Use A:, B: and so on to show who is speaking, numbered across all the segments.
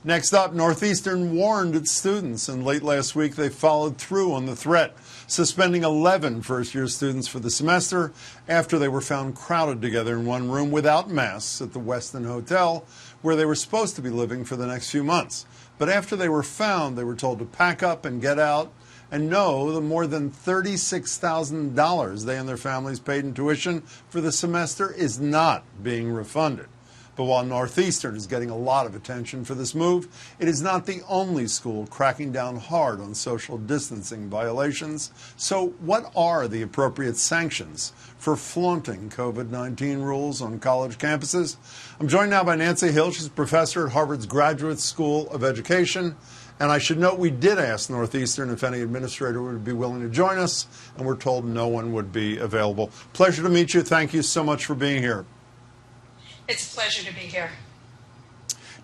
A: Next up, Northeastern warned its students, and late last week they followed through on the threat, suspending 11 first-year students for the semester after they were found crowded together in one room without masks at the Westin Hotel, where they were supposed to be living for the next few months. But after they were found, they were told to pack up and get out, and know the more than $36,000 they and their families paid in tuition for the semester is not being refunded. But while Northeastern is getting a lot of attention for this move, it is not the only school cracking down hard on social distancing violations. So what are the appropriate sanctions for flaunting COVID-19 rules on college campuses? I'm joined now by Nancy Hill. She's a professor at Harvard's Graduate School of Education. And I should note we did ask Northeastern if any administrator would be willing to join us, and we're told no one would be available. Pleasure to meet you. Thank you so much for being here.
B: It's a pleasure to be here.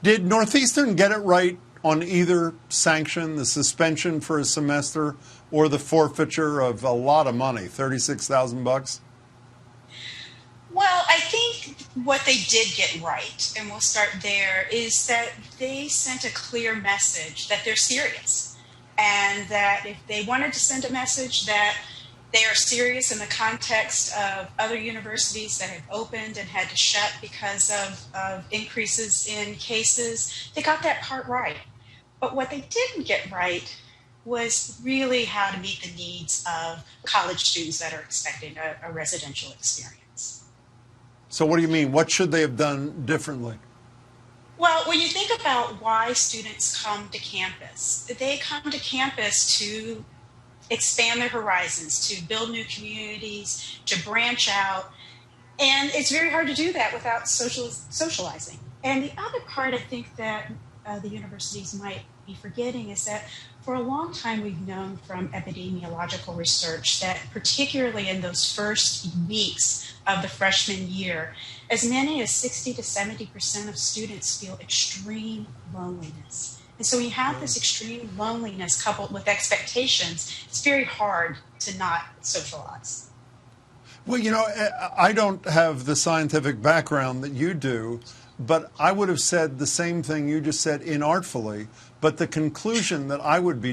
A: Did Northeastern get it right on either sanction, the suspension for a semester or the forfeiture of a lot of money, $36,000?
B: Well, I think what they did get right, and we'll start there, is that they sent a clear message that they're serious, and that if they wanted to send a message that they are serious in the context of other universities that have opened and had to shut because of increases in cases, they got that part right. But what they didn't get right was really how to meet the needs of college students that are expecting a residential experience.
A: So what do you mean? What should they have done differently?
B: Well, when you think about why students come to campus, they come to campus to expand their horizons, to build new communities, to branch out. And it's very hard to do that without socializing. And the other part I think that the universities might be forgetting is that for a long time we've known from epidemiological research that particularly in those first weeks of the freshman year, as many as 60 to 70% of students feel extreme loneliness. And so when you have this extreme loneliness coupled with expectations, it's very hard to not socialize.
A: Well, you know, I don't have the scientific background that you do, but I would have said the same thing you just said inartfully. But the conclusion that I would be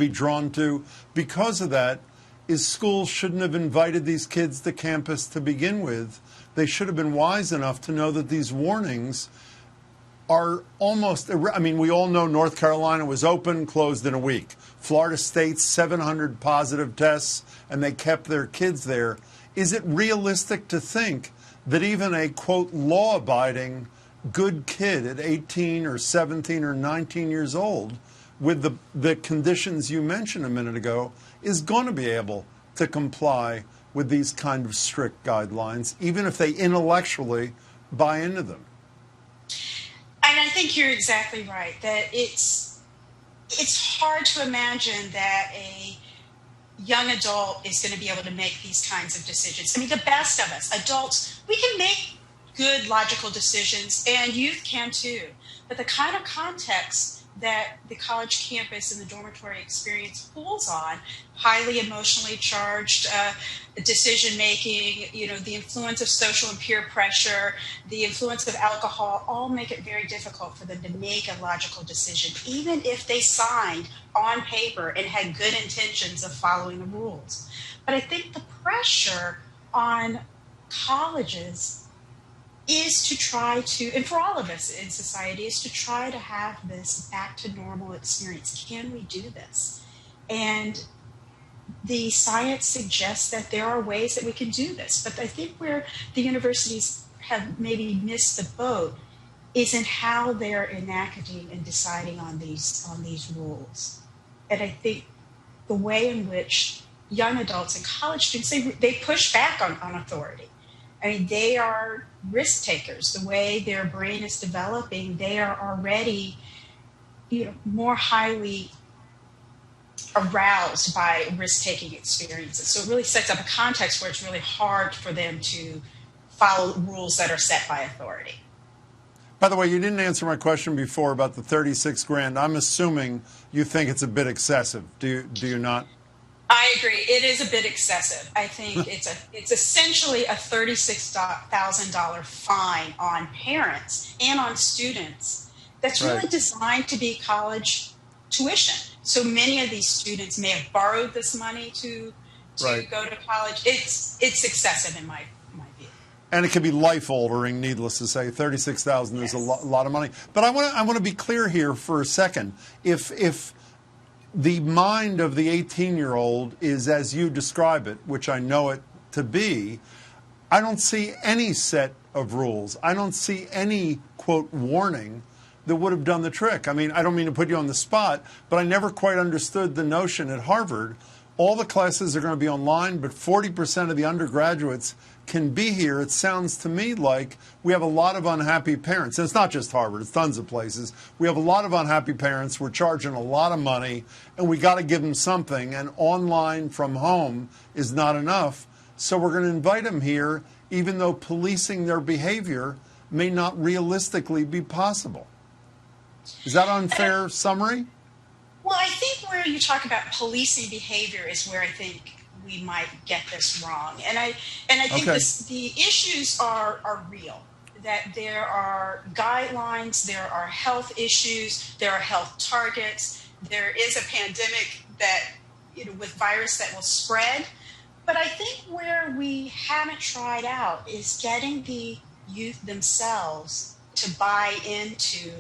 A: drawn to because of that is schools shouldn't have invited these kids to campus to begin with. They should have been wise enough to know that these warnings are almost, I mean, we all know North Carolina was open, closed in a week. Florida State's 700 positive tests, and they kept their kids there. Is it realistic to think that even a, quote, law-abiding good kid at 18 or 17 or 19 years old with the conditions you mentioned a minute ago is going to be able to comply with these kind of strict guidelines, even if they intellectually buy into them?
B: And I think you're exactly right, that it's hard to imagine that a young adult is going to be able to make these kinds of decisions. I mean, the best of us, adults, we can make good, logical decisions, and youth can too. But the kind of context that the college campus and the dormitory experience pulls on, highly emotionally charged decision-making, you know, the influence of social and peer pressure, the influence of alcohol, all make it very difficult for them to make a logical decision, even if they signed on paper and had good intentions of following the rules. But I think the pressure on colleges is to try to, and for all of us in society, is to try to have this back to normal experience. Can we do this? And the science suggests that there are ways that we can do this. But I think where the universities have maybe missed the boat is in how they're enacting and deciding on these rules. And I think the way in which young adults and college students, they push back on authority. I mean, they are risk takers. The way their brain is developing, they are already, you know, more highly aroused by risk-taking experiences. So it really sets up a context where it's really hard for them to follow rules that are set by authority.
A: By the way, you didn't answer my question before about the $36,000. I'm assuming you think it's a bit excessive. Do you not?
B: I agree. It is a bit excessive. I think it's essentially a $36,000 fine on parents and on students that's really designed to be college tuition. So many of these students may have borrowed this money to go to college. It's excessive in my view.
A: And it can be life altering, needless to say. $36,000 is a lot of money. But I want to be clear here for a second. If the mind of the 18-year-old is as you describe it, which I know it to be, I don't see any set of rules. I don't see any, quote, warning that would have done the trick. I mean, I don't mean to put you on the spot, but I never quite understood the notion at Harvard. All the classes are going to be online, but 40% of the undergraduates can be here. It sounds to me like we have a lot of unhappy parents. And it's not just Harvard, it's tons of places. We have a lot of unhappy parents. We're charging a lot of money, and we got to give them something. And online from home is not enough. So we're going to invite them here, even though policing their behavior may not realistically be possible. Is that an unfair summary?
B: Well, I think where you talk about policing behavior is where I think we might get this wrong. And I think the issues are real, that there are guidelines, there are health issues, there are health targets, there is a pandemic that, with virus that will spread. But I think where we haven't tried out is getting the youth themselves to buy into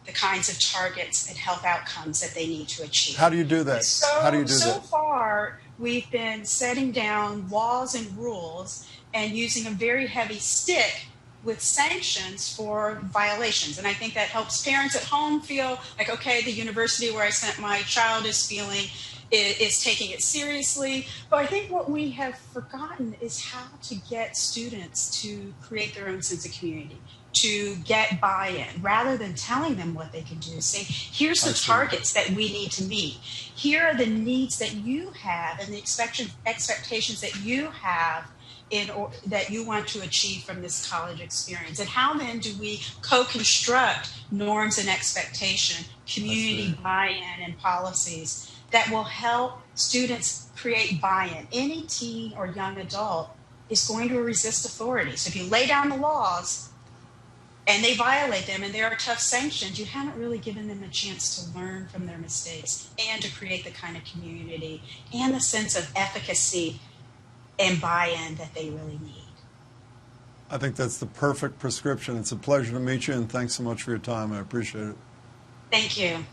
B: the kinds of targets and health outcomes that they need to achieve.
A: How do you do that?
B: So far, we've been setting down laws and rules and using a very heavy stick with sanctions for violations. And I think that helps parents at home feel like, okay, the university where I sent my child is taking it seriously. But I think what we have forgotten is how to get students to create their own sense of community, to get buy-in, rather than telling them what they can do. Say, here's the targets that we need to meet. Here are the needs that you have and the expectations that you have that you want to achieve from this college experience. And how then do we co-construct norms and expectation, community buy-in and policies that will help students create buy-in? Any teen or young adult is going to resist authority. So if you lay down the laws and they violate them and there are tough sanctions, you haven't really given them a chance to learn from their mistakes and to create the kind of community and the sense of efficacy and buy-in that they really need.
A: I think that's the perfect prescription. It's a pleasure to meet you, and thanks so much for your time. I appreciate it.
B: Thank you.